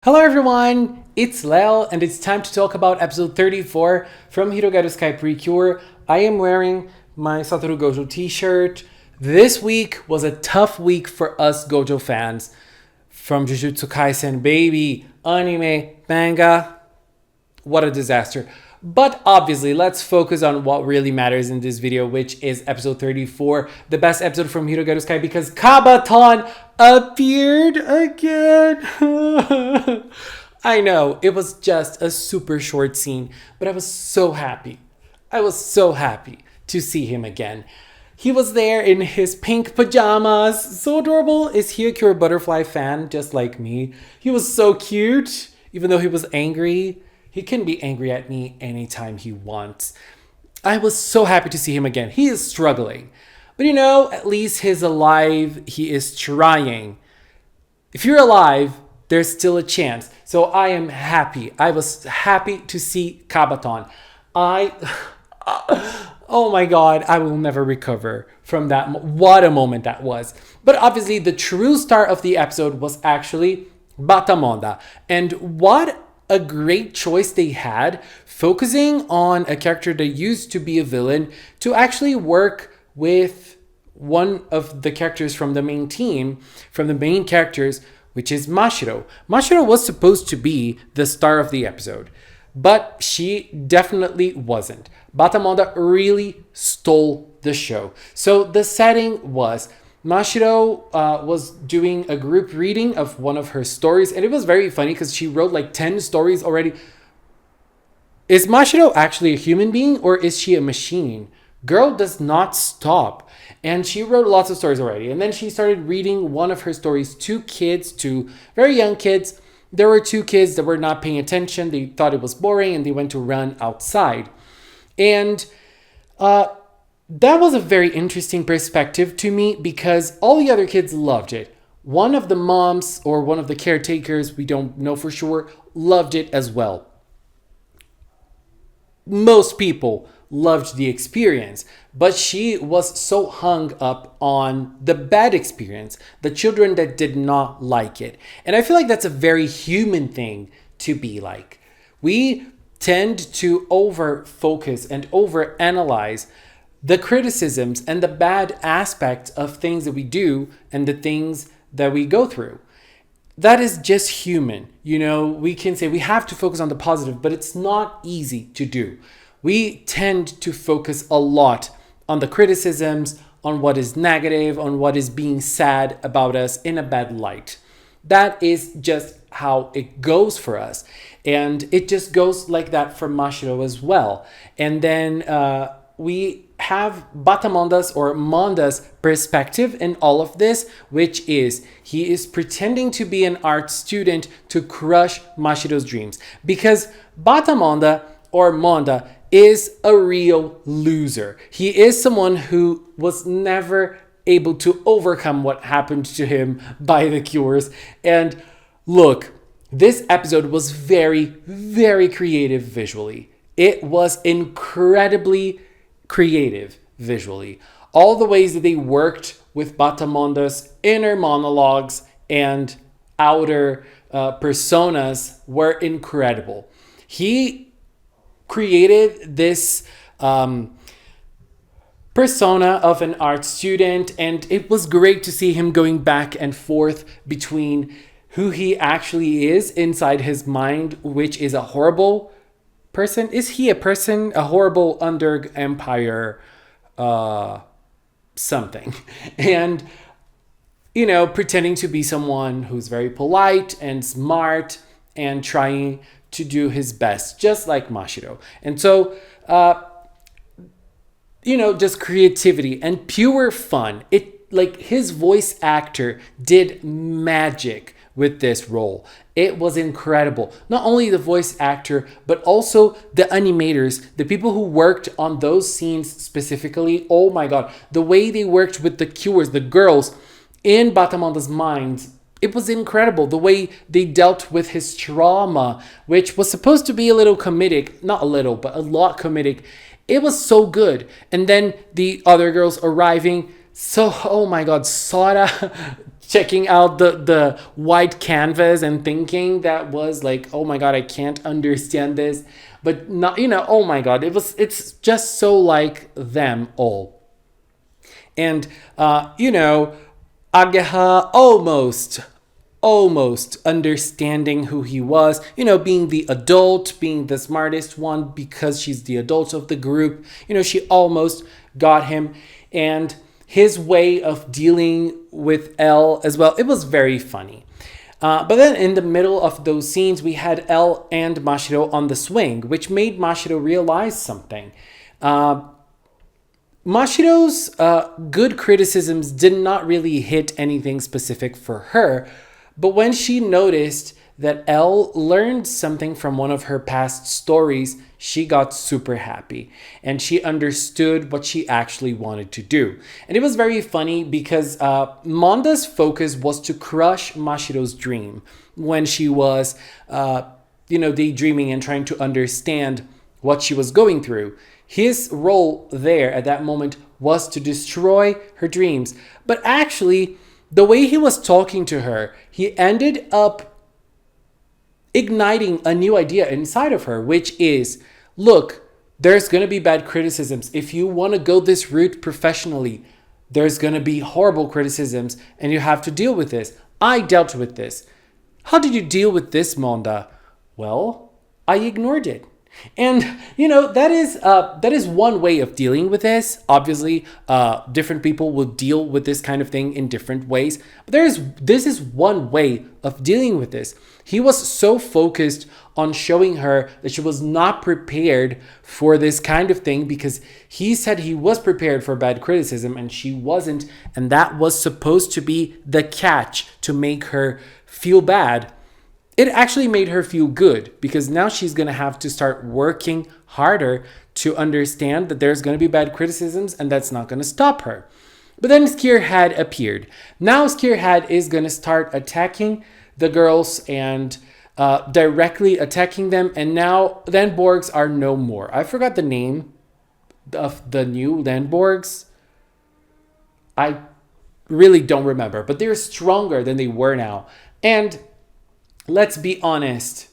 Hello everyone, it's Lel and it's time to talk about episode 34 from Hirogaru's PreCure. I am wearing my Satoru Gojo t-shirt. This week was a tough week for us Gojo fans. From Jujutsu Kaisen, baby, anime, manga, what a disaster. But obviously, let's focus on what really matters in this video, which is episode 34, the best episode from Hirogaru Sky, because Kabaton appeared again. I know, it was just a super short scene, but I was so happy. I was so happy to see him again. He was there in his pink pajamas. So adorable. Is he a Cure Butterfly fan, just like me? He was so cute, even though he was angry. He can be angry at me anytime he wants. I was so happy to see him again. He is struggling. But at least he's alive. He is trying. If you're alive, there's still a chance. So I am happy. I was happy to see Kabaton. Oh my God, I will never recover from that. What a moment that was. But obviously, the true star of the episode was actually Batamonda. And what a great choice they had, focusing on a character that used to be a villain to actually work with one of the characters from the main team, from the main characters, which is Mashiro. Mashiro was supposed to be the star of the episode, but she definitely wasn't. Batamonda really stole the show. So the setting was Mashiro was doing a group reading of one of her stories, and it was very funny because she wrote like 10 stories already. Is Mashiro actually a human being or is she a machine? Girl does not stop. And she wrote lots of stories already. And then she started reading one of her stories to kids, to very young kids. There were two kids that were not paying attention. They thought it was boring and they went to run outside. And that was a very interesting perspective to me because all the other kids loved it. One of the moms or one of the caretakers, we don't know for sure, loved it as well. Most people loved the experience, but she was so hung up on the bad experience, the children that did not like it. And I feel like that's a very human thing to be like. We tend to over focus and over analyze the criticisms and the bad aspects of things that we do and the things that we go through. That is just human. We can say we have to focus on the positive, but it's not easy to do. We tend to focus a lot on the criticisms, on what is negative, on what is being said about us in a bad light. That is just how it goes for us. And it just goes like that for Mashiro as well. And then we have Batamonda's or Monda's perspective in all of this, which is he is pretending to be an art student to crush Mashiro's dreams. Because Batamonda or Monda is a real loser. He is someone who was never able to overcome what happened to him by the cures. And look, this episode was very, very creative visually. It was incredibly creative visually. All the ways that they worked with Batamonda's inner monologues and outer personas were incredible. He created this persona of an art student, and it was great to see him going back and forth between who he actually is inside his mind, which is a horrible person. Is he a person? A horrible under empire something. And, pretending to be someone who's very polite and smart and trying to do his best, just like Mashiro. And so, just creativity and pure fun. His voice actor did magic with this role. It was incredible. Not only the voice actor, but also the animators, the people who worked on those scenes specifically. Oh my God, the way they worked with the cures, the girls in Batamonda's mind, it was incredible. The way they dealt with his trauma, which was supposed to be a little comedic, not a little, but a lot comedic. It was so good. And then the other girls arriving. So, oh my God, Sora checking out the white canvas and thinking that was like, oh my God, I can't understand this. But not, oh my God, it's just so like them all. And, Ageha almost understanding who he was, being the adult, being the smartest one because she's the adult of the group. She almost got him. And his way of dealing with Elle as well, it was very funny. But then in the middle of those scenes, we had Elle and Mashiro on the swing, which made Mashiro realize something. Mashiro's good criticisms did not really hit anything specific for her, but when she noticed that Elle learned something from one of her past stories, she got super happy and she understood what she actually wanted to do. And it was very funny because Monda's focus was to crush Mashiro's dream when she was, daydreaming and trying to understand what she was going through. His role there at that moment was to destroy her dreams. But actually, the way he was talking to her, he ended up igniting a new idea inside of her, which is, look, there's going to be bad criticisms. If you want to go this route professionally, there's going to be horrible criticisms and you have to deal with this. I dealt with this. How did you deal with this, Monda? Well, I ignored it. And, that is one way of dealing with this. Obviously, different people will deal with this kind of thing in different ways. But this is one way of dealing with this. He was so focused on showing her that she was not prepared for this kind of thing because he said he was prepared for bad criticism and she wasn't. And that was supposed to be the catch to make her feel bad. It actually made her feel good because now she's going to have to start working harder to understand that there's going to be bad criticisms and that's not going to stop her. But then Skierhead appeared. Now Skierhead is going to start attacking the girls and directly attacking them. And now Landborgs are no more. I forgot the name of the new Landborgs. I really don't remember, but they're stronger than they were now. And let's be honest,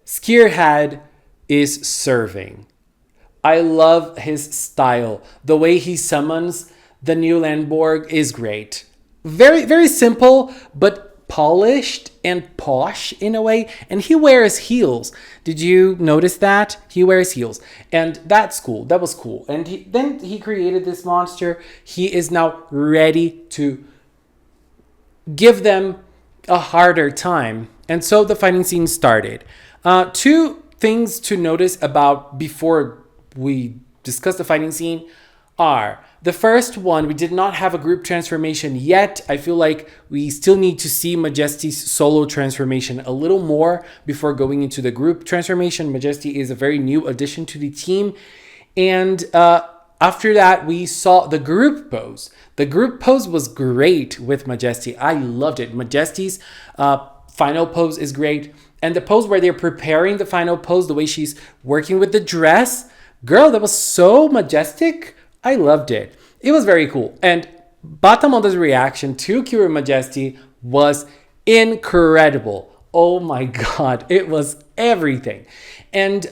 Skierhead is serving. I love his style. The way he summons the new Landborg is great. Very, very simple, but polished and posh in a way. And he wears heels. Did you notice that? He wears heels. And that's cool. That was cool. And then he created this monster. He is now ready to give them a harder time. And so the fighting scene started. Two things to notice about before we discuss the fighting scene are, the first one, we did not have a group transformation yet. I feel like we still need to see Majesty's solo transformation a little more before going into the group transformation. Majesty is a very new addition to the team. And after that, we saw the group pose. The group pose was great with Majesty. I loved it. Majesty's final pose is great. And the pose where they're preparing the final pose, the way she's working with the dress, girl, that was so majestic. I loved it. It was very cool. And Batamonda's reaction to Kira Majesty was incredible. Oh my God, it was everything. And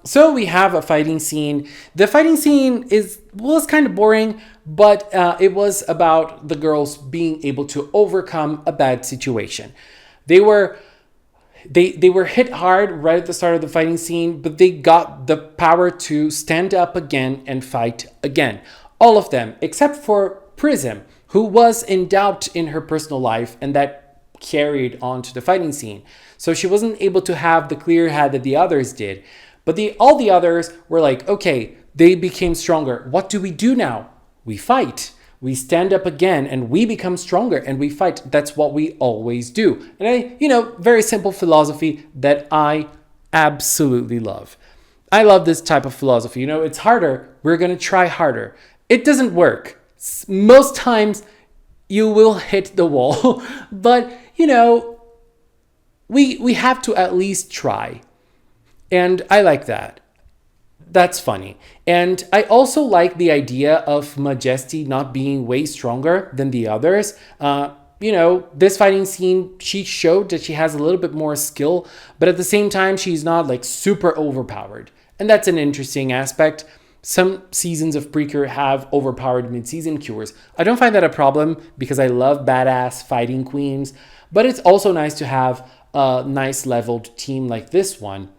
so we have a fighting scene. The fighting scene was kind of boring, but it was about the girls being able to overcome a bad situation. They were hit hard right at the start of the fighting scene, but they got the power to stand up again and fight again. All of them, except for Prism, who was in doubt in her personal life, and that carried on to the fighting scene. So she wasn't able to have the clear head that the others did. But all the others were like, okay, they became stronger. What do we do now? We fight. We stand up again and we become stronger and we fight. That's what we always do. And very simple philosophy that I absolutely love. I love this type of philosophy. It's harder. We're going to try harder. It doesn't work. Most times you will hit the wall, but we have to at least try. And I like that. That's funny. And I also like the idea of Majesty not being way stronger than the others. this fighting scene, she showed that she has a little bit more skill, but at the same time, she's not like super overpowered. And that's an interesting aspect. Some seasons of PreCure have overpowered mid-season cures. I don't find that a problem because I love badass fighting queens, but it's also nice to have a nice leveled team like this one.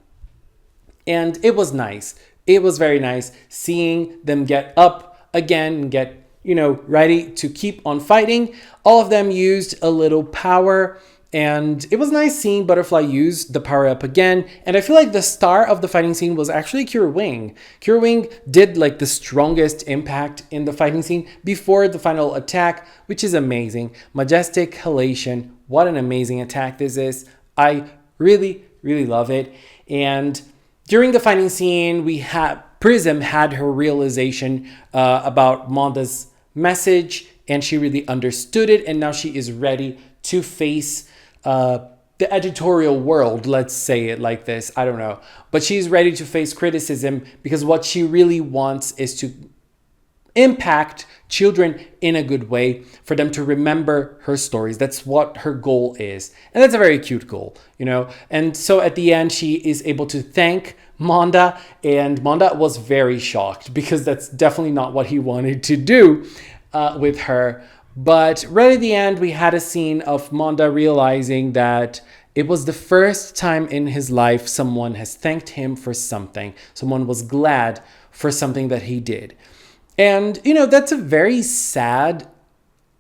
And it was nice. It was very nice seeing them get up again and get, ready to keep on fighting. All of them used a little power, and it was nice seeing Butterfly use the power up again. And I feel like the star of the fighting scene was actually Cure Wing. Cure Wing did like the strongest impact in the fighting scene before the final attack, which is amazing. Majestic Halation. What an amazing attack this is. I really, really love it. And during the fighting scene, Prism had her realization about Monda's message, and she really understood it, and now she is ready to face the editorial world, let's say it like this. I don't know. But she's ready to face criticism because what she really wants is to impact children in a good way, for them to remember her stories. That's what her goal is. And that's a very cute goal, And so at the end, she is able to thank Monda, and Monda was very shocked because that's definitely not what he wanted to do with her. But right at the end, we had a scene of Monda realizing that it was the first time in his life someone has thanked him for something. Someone was glad for something that he did. And, that's a very sad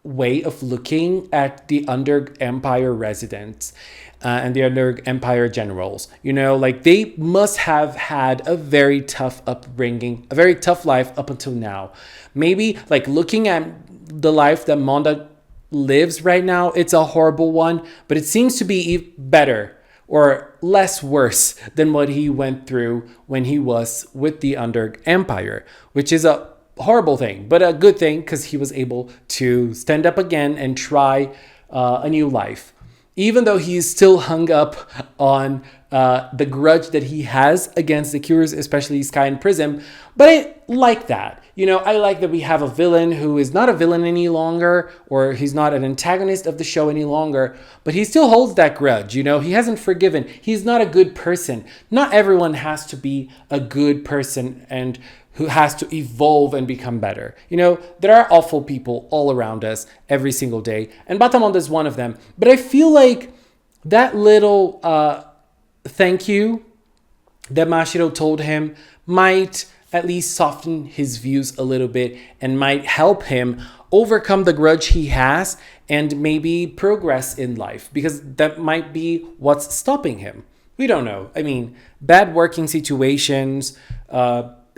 way of looking at the Under Empire residents and the Under Empire generals. They must have had a very tough upbringing, a very tough life up until now. Maybe looking at the life that Monda lives right now, it's a horrible one, but it seems to be better or less worse than what he went through when he was with the Under Empire, which is a horrible thing, but a good thing because he was able to stand up again and try a new life. Even though he's still hung up on the grudge that he has against the Cures, especially Sky and Prism. But I like that. I like that we have a villain who is not a villain any longer, or he's not an antagonist of the show any longer, but he still holds that grudge. He hasn't forgiven. He's not a good person. Not everyone has to be a good person and who has to evolve and become better. There are awful people all around us every single day, and Batamonda is one of them. But I feel like that little thank you that Mashiro told him might at least soften his views a little bit and might help him overcome the grudge he has and maybe progress in life, because that might be what's stopping him. We don't know. I mean, bad working situations,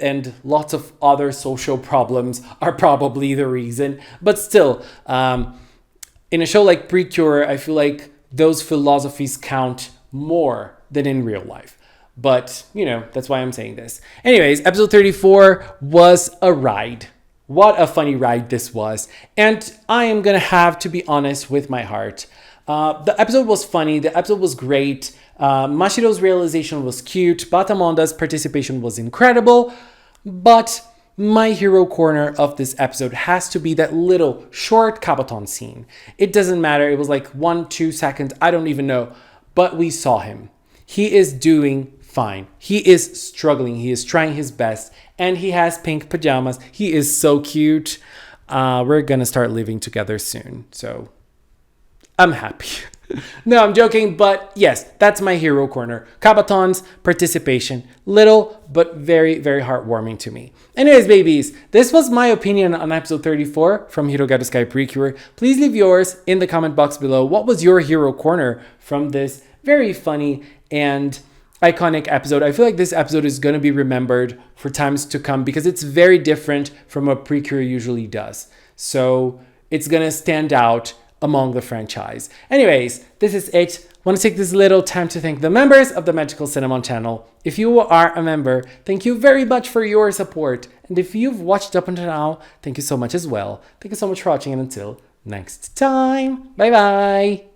and lots of other social problems are probably the reason. But still, in a show like PreCure, I feel like those philosophies count more than in real life. But, that's why I'm saying this. Anyways, episode 34 was a ride. What a funny ride this was. And I am going to have to be honest with my heart. The episode was funny. The episode was great. Mashiro's realization was cute. Batamonda's participation was incredible. But my hero corner of this episode has to be that little short Kabaton scene. It doesn't matter. It was like 1-2 seconds. I don't even know. But we saw him. He is doing fine. He is struggling. He is trying his best. And he has pink pajamas. He is so cute. We're going to start living together soon. So I'm happy. No, I'm joking, but yes, that's my hero corner. Kabaton's participation, little but very, very heartwarming to me. Anyways, babies, this was my opinion on episode 34 from Hirogaru Sky PreCure. Please leave yours in the comment box below. What was your hero corner from this very funny and iconic episode? I feel like this episode is going to be remembered for times to come because it's very different from what PreCure usually does. So it's going to stand out among the franchise. Anyways, this is it. I want to take this little time to thank the members of the Magical Cinnamon channel. If you are a member, thank you very much for your support. And if you've watched up until now, thank you so much as well. Thank you so much for watching, and until next time, bye bye.